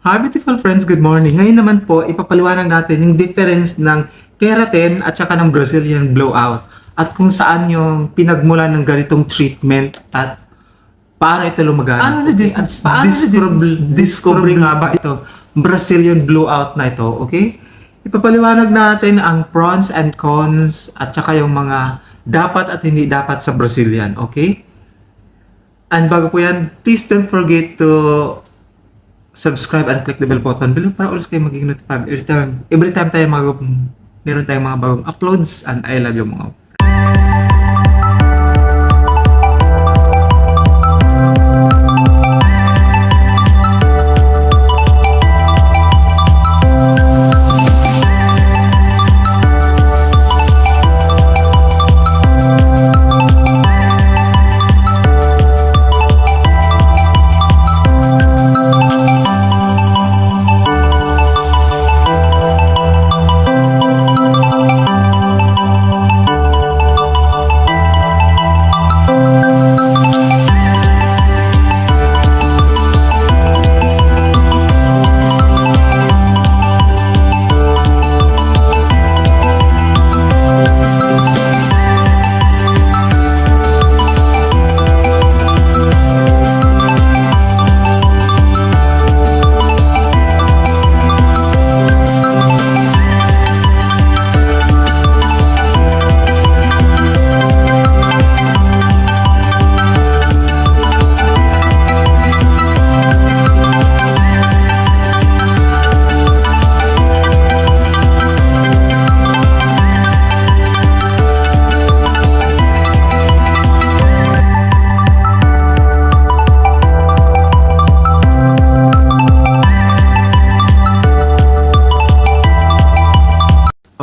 Hi beautiful friends, good morning. Ngayon naman po, ipapaliwanag natin yung difference ng keratin at saka ng Brazilian blowout at kung saan yung pinagmula ng ganitong treatment at paano ito lumaganap. Paano discovery nga ba ito? Brazilian blowout na ito, okay? Ipapaliwanag natin ang pros and cons at saka yung mga dapat at hindi dapat sa Brazilian, okay? And bago po yan, please don't forget to subscribe and click the bell button below para always kayo maging notified every time tayo meron tayong mga bagong uploads. And I love you mga.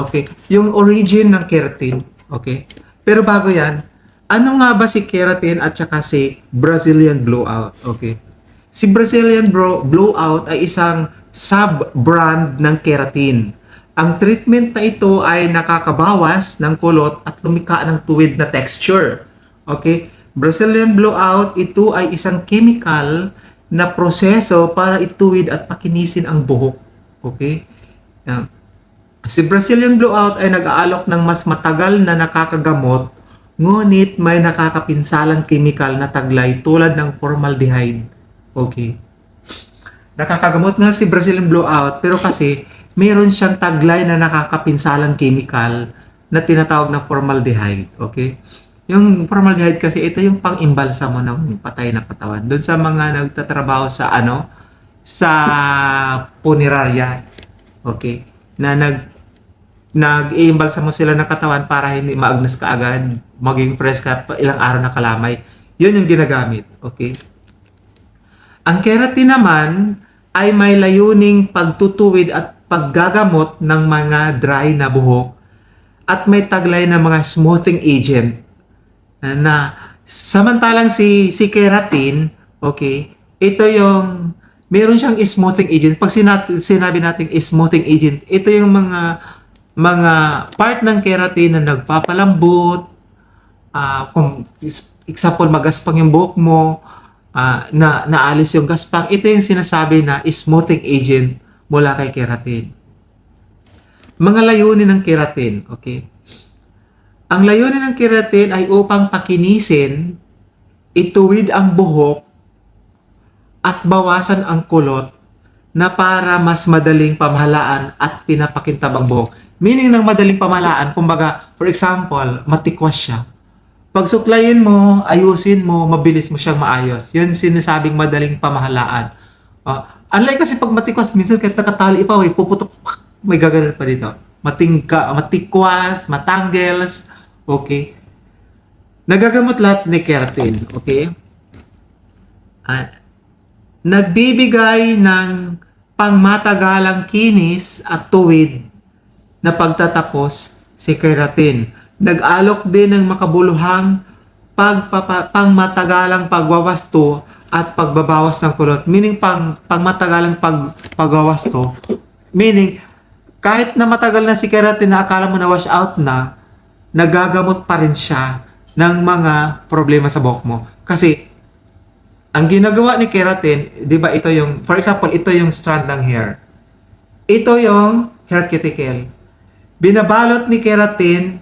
Okay, yung origin ng keratin, okay? Pero bago yan, ano nga ba si keratin at saka si Brazilian blowout, okay? Si Brazilian blowout ay isang sub-brand ng keratin. Ang treatment na ito ay nakakabawas ng kulot at lumika ng tuwid na texture, okay? Brazilian blowout, ito ay isang chemical na proseso para ituwid at pakinisin ang buhok, okay? Si Brazilian blowout ay nag-aalok ng mas matagal na nakakagamot, ngunit may nakakapinsalang chemical na taglay tulad ng formaldehyde. Okay. Nakakagamot nga si Brazilian blowout, pero kasi meron siyang taglay na nakakapinsalang chemical na tinatawag na formaldehyde. Okay. Yung formaldehyde kasi ito yung pang-imbalsa mo ng patay na katawan. Doon sa mga nagtatrabaho sa sa punerarya. Okay. Na nag-iimbalsa mo sila ng katawan para hindi maagnas ka agad, maging fresh ka ilang araw na kalamay. Yun yung ginagamit, okay? Ang keratin naman ay may layuning pagtutuwid at paggagamot ng mga dry na buhok at may taglay na mga smoothing agent na samantalang si keratin, okay, ito yung meron siyang smoothing agent. Pag sinabi natin smoothing agent, ito yung mga part ng keratin na nagpapalambot, kung example, magaspang yung buhok mo, na naalis yung gaspang, ito yung sinasabi na smoothing agent mula kay keratin. Mga layunin ng keratin, okay? Ang layunin ng keratin ay upang pakinisin, ituwid ang buhok, at bawasan ang kulot na para mas madaling pamahalaan at pinapakintab ang buhok. Meaning ng madaling pamahalaan, kumbaga, for example, matikwas siya. Pag suklayin mo, ayusin mo, mabilis mo siyang maayos. Yun sinasabing madaling pamahalaan. Unlike kasi pag matikwas, minsan kahit nakatali pa, may puputok, may gaganon pa dito. Matikwas, matangles, okay? Nagagamot lahat ni keratin, okay? Nagbibigay ng pangmatagalang kinis at tuwid na pagtatapos si keratin. Nag-alok din ng makabuluhang pangmatagalang pagwawasto at pagbabawas ng kulot. Meaning pangmatagalang pagwawasto. Meaning kahit na matagal na si keratin na akala mo na wash out na, nagagamot pa rin siya ng mga problema sa buhok mo. Kasi Ang ginagawa ni keratin, 'di ba ito yung, for example, ito yung strand ng hair. Ito yung hair cuticle. Binabalot ni keratin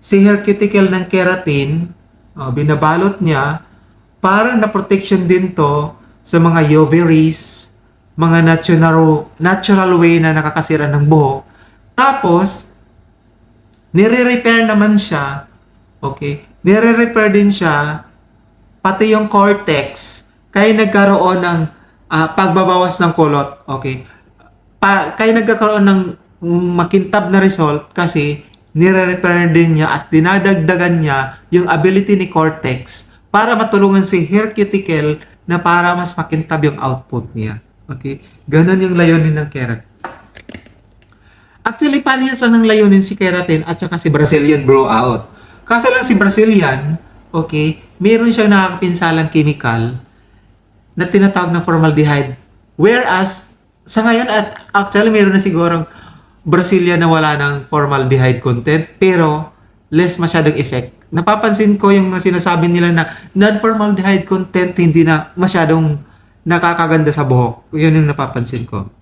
si hair cuticle ng keratin, binabalot niya para na protection din to sa mga UV rays, mga natural way na nakakasira ng buhok. Tapos, nire-repair naman siya, okay? Nire-repair din siya, pati yung cortex, kaya nagkaroon ng pagbabawas ng kulot, okay? Kaya nagkakaroon ng makintab na result kasi nire-repair din niya at dinadagdagan niya yung ability ni cortex para matulungan si hair cuticle na para mas makintab yung output niya. Okay? Ganon yung layunin ng keratin. Actually, parehas lang ng layunin si keratin at saka si Brazilian blowout. Kaso lang si Brazilian, okay, meron siyang nakakapinsalang chemical na tinatawag na formaldehyde. Whereas, sa ngayon, at actually meron na sigurong Brazilian na wala ng formaldehyde content, pero less masyadong effect. Napapansin ko yung sinasabi nila na non-formaldehyde content hindi na masyadong nakakaganda sa buhok. Yun yung napapansin ko.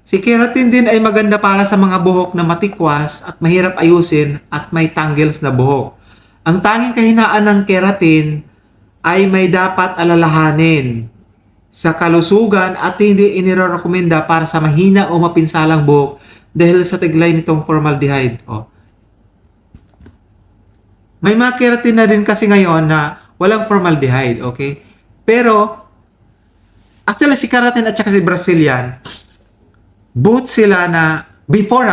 Si keratin din ay maganda para sa mga buhok na matikwas at mahirap ayusin at may tangles na buhok. Ang tanging kahinaan ng keratin ay may dapat alalahanin sa kalusugan at hindi inirekomenda para sa mahina o mapinsalang buhok dahil sa taglay nitong formaldehyde. May mga keratin na din kasi ngayon na walang formaldehyde, okay? Pero, actually si keratin at saka si Brazilian, both sila na, before,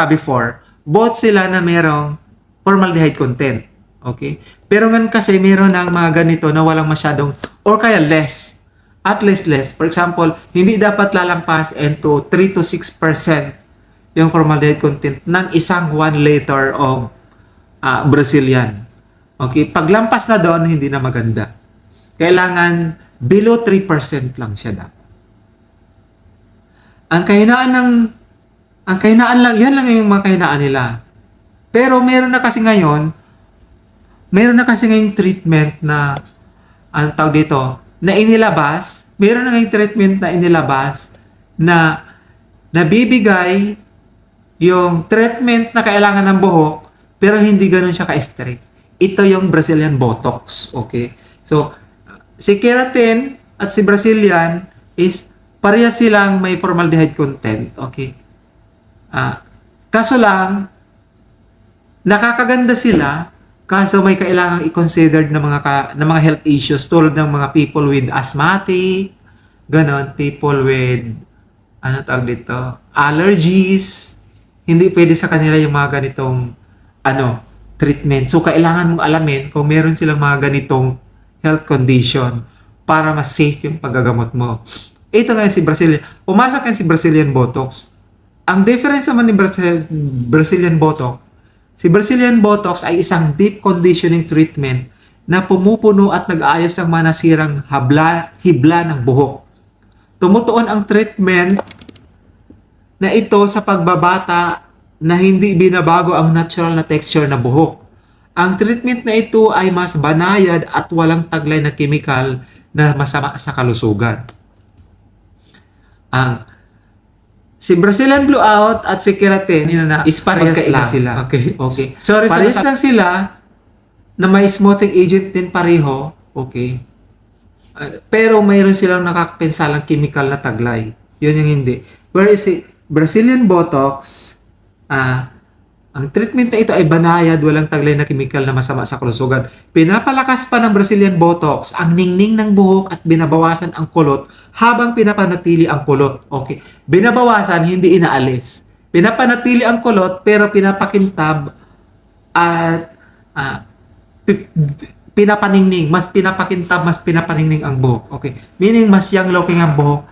both sila na merong formaldehyde content, okay? Pero ngayon kasi meron ng mga ganito na walang masyadong, or kaya less, at least less. For example, hindi dapat lalampas into 3 to 6% yung formaldehyde content ng isang 1 liter of Brazilian. Okay? Paglampas na doon, hindi na maganda. Kailangan below 3% lang siya dapat. Ang kahinaan lang, yan lang yung mga kahinaan nila. Pero meron na kasi ngayong treatment na, ang tawag dito, na inilabas, meron na ngayong treatment na inilabas na nabibigay yung treatment na kailangan ng buhok pero hindi ganun siya ka-straight. Ito yung Brazilian Botox, okay? So, si keratin at si Brazilian is parehas silang may formaldehyde content, okay? Kaso lang, nakakaganda sila. Kaso may kailangang i-consider ng mga health issues tulad ng mga people with asthmatic, ganon, people with allergies. Hindi pwede sa kanila yung mga ganitong treatment. So kailangan mong alamin kung meron silang mga ganitong health condition para mas safe yung paggagamot mo. Ito nga si Brazilian. Pumasok yan si Brazilian Botox. Ang difference naman ni Brazilian Botox, si Brazilian Botox ay isang deep conditioning treatment na pumupuno at nag-aayos ng mga nasirang hibla ng buhok. Tumutuon ang treatment na ito sa pagbabata na hindi binabago ang natural na texture na buhok. Ang treatment na ito ay mas banayad at walang taglay na chemical na masama sa kalusugan. Si Brazilian blowout at si keratin is parehas lang sila. Okay. Sorry, parehas lang sila na may smoothing agent din pareho. Okay. Pero mayroon silang nakakapinsalang chemical na taglay. Yun yung hindi. Whereas si Brazilian Botox, ang treatment na ito ay banayad, walang taglay na chemical na masama sa kalusugan. Pinapalakas pa ng Brazilian Botox ang ningning ng buhok at binabawasan ang kulot habang pinapanatili ang kulot. Okay. Binabawasan, hindi inaalis. Pinapanatili ang kulot pero pinapakintab at pinapaningning. Mas pinapakintab, mas pinapaningning ang buhok. Okay. Meaning, mas young looking ang buhok.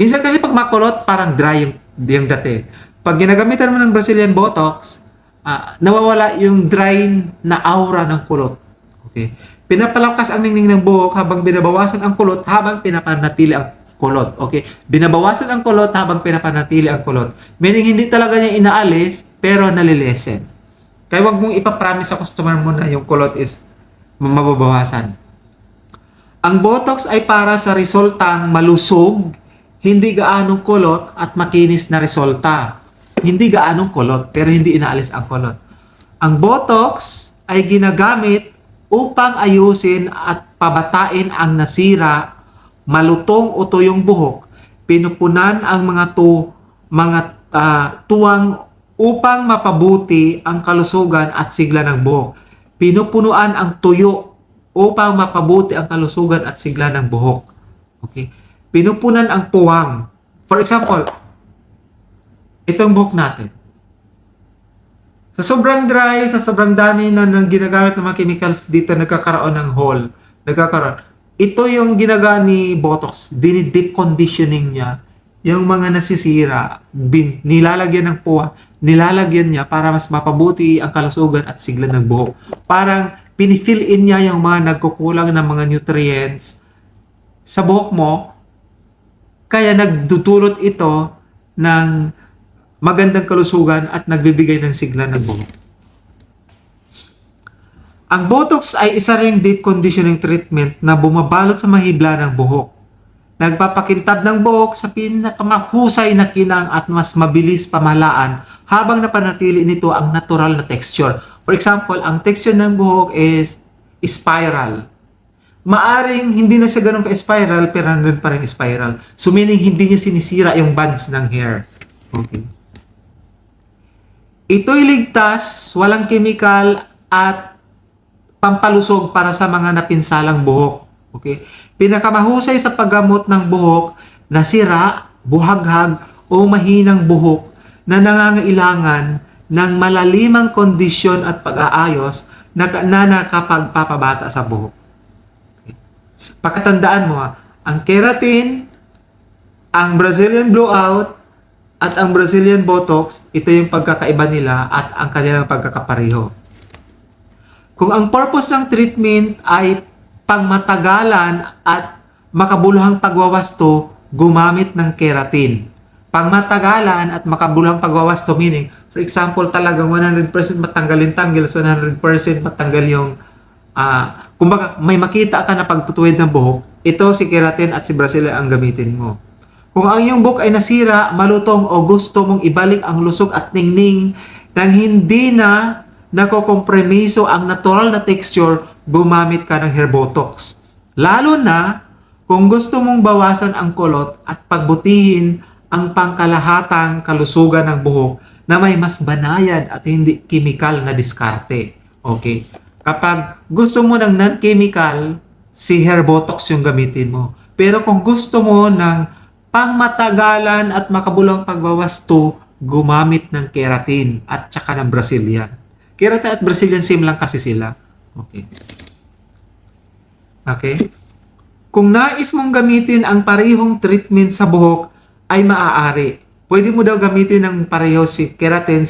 Minsan kasi pag makulot, parang dry yung dati. Pag ginagamitan mo ng Brazilian Botox, nawawala yung dry na aura ng kulot. Okay? Pinapalakas ang ningning ng buhok habang binabawasan ang kulot habang pinapanatili ang kulot. Okay? Binabawasan ang kulot habang pinapanatili ang kulot. Meaning hindi talaga niya inaalis pero nalilesen. Kaya wag mong ipapromise sa customer mo na yung kulot is mababawasan. Ang Botox ay para sa resultang malusog, hindi gaanong kulot at makinis na resulta. Hindi gaanong kulot, pero hindi inaalis ang kulot. Ang Botox ay ginagamit upang ayusin at pabatain ang nasira, malutong o tuyong buhok. Pinupunan ang mga tuwang upang mapabuti ang kalusugan at sigla ng buhok. Pinupunuan ang tuyo upang mapabuti ang kalusugan at sigla ng buhok. Okay? Pinupunan ang puwang. For example, itong buhok natin. Sa sobrang dry, sa sobrang dami na ng ginagamit ng mga chemicals dito, nagkakaroon ng hole. Nagkakaroon. Ito yung ginagawa ni Botox. Dini-deep conditioning niya. Yung mga nasisira, nilalagyan ng puwa, nilalagyan niya para mas mapabuti ang kalusugan at sigla ng buhok. Parang pinifill in niya yung mga nagkukulang ng mga nutrients sa buhok mo. Kaya nagdudulot ito ng magandang kalusugan at nagbibigay ng sigla ng buhok. Ang Botox ay isa ring deep conditioning treatment na bumabalot sa mahibla ng buhok. Nagpapakintab ng buhok sa pinakamahusay na kinang at mas mabilis pamahalaan habang napanatili nito ang natural na texture. For example, ang texture ng buhok is spiral. Maaring hindi na siya ganun ka-spiral pero nandun pa rin spiral. So meaning hindi niya sinisira yung buds ng hair. Okay. Ito'y ligtas, walang chemical at pampalusog para sa mga napinsalang buhok. Okay? Pinakamahusay sa paggamot ng buhok na sira, buhaghag o mahinang buhok na nangangailangan ng malalimang kondisyon at pag-aayos na nakapagpapabata sa buhok. Okay? Pakatandaan mo ang keratin, ang Brazilian blowout, at ang Brazilian Botox, ito yung pagkakaiba nila at ang kanilang pagkakapareho. Kung ang purpose ng treatment ay pangmatagalan at makabuluhang pagwawasto, gumamit ng keratin. Pangmatagalan at makabuluhang pagwawasto meaning, for example, talagang 100% matanggalin tangles, 100% matanggal yung, kumbaga, may makita ka na pagtutuwid ng buhok, ito si keratin at si Brazilian ang gamitin mo. Kung ang iyong buhok ay nasira, malutong o gusto mong ibalik ang lusog at ningning nang hindi na nakokompromiso ang natural na texture, gumamit ka ng hair botox. Lalo na kung gusto mong bawasan ang kulot at pagbutihin ang pangkalahatang kalusugan ng buhok na may mas banayad at hindi chemical na diskarte. Okay? Kapag gusto mo ng non-chemical, si hair botox yung gamitin mo. Pero kung gusto mo ng pangmatagalan at makabulang pagbawasto, gumamit ng keratin at saka ng Brazilian. Keratin at Brazilian same lang kasi sila. Okay. Okay? Kung nais mong gamitin ang parehong treatment sa buhok, ay maaari. Pwede mo daw gamitin ng pareho si keratin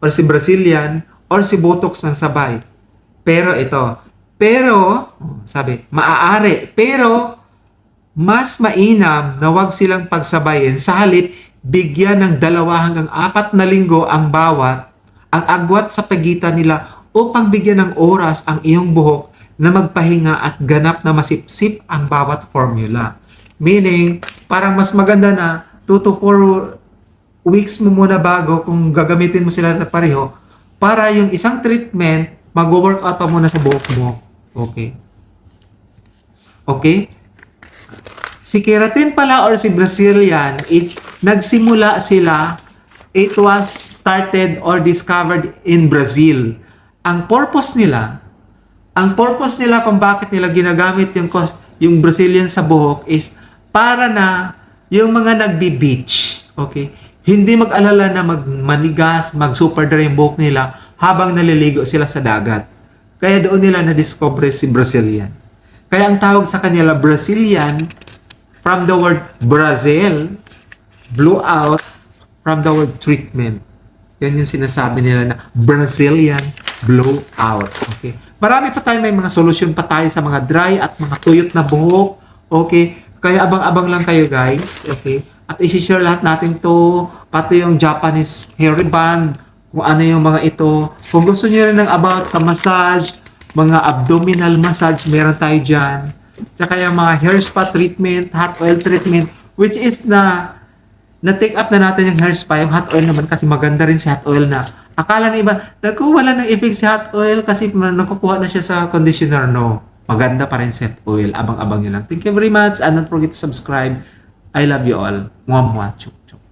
or si Brazilian or si Botox ng sabay. Pero sabi, maaari. Pero mas mainam na wag silang pagsabayin. Sa halip, bigyan ng 2 hanggang 4 na linggo ang bawat, ang agwat sa pagitan nila upang bigyan ng oras ang iyong buhok na magpahinga at ganap na masipsip ang bawat formula. Meaning, parang mas maganda na 2 to 4 weeks mo muna bago kung gagamitin mo sila na pareho para yung isang treatment, mag-workout pa muna sa buhok mo. Okay? Okay? Si keratin pala or si Brazilian is nagsimula sila, it was started or discovered in Brazil. Ang purpose nila kung bakit nila ginagamit yung Brazilian sa buhok is para na yung mga nagbi-beach, okay? Hindi mag-alala na manigas, mag-super dry yung buhok nila habang naliligo sila sa dagat. Kaya doon nila na-discover si Brazilian. Kaya ang tawag sa kanila Brazilian from the word Brazil, blowout, from the word treatment. Yan yung sinasabi nila na Brazilian blowout. Okay. Marami pa tayo, may mga solusyon pa tayo sa mga dry at mga tuyot na buhok. Okay. Kaya abang-abang lang kayo guys. Okay. At i-share lahat natin to, pati yung Japanese hair band, kung ano yung mga ito. Kung gusto niyo rin ng about sa massage, mga abdominal massage, meron tayo dyan. Tsaka yung mga hair spa treatment, hot oil treatment, which is na-take up na natin yung hair spa, yung hot oil naman kasi maganda rin si hot oil na akala ng iba, naku, wala ng effect si hot oil kasi nakukuha na siya sa conditioner. No, maganda pa rin si hot oil. Abang-abang nyo lang. Thank you very much and don't forget to subscribe. I love you all. Mwah mwah. Chuk chuk.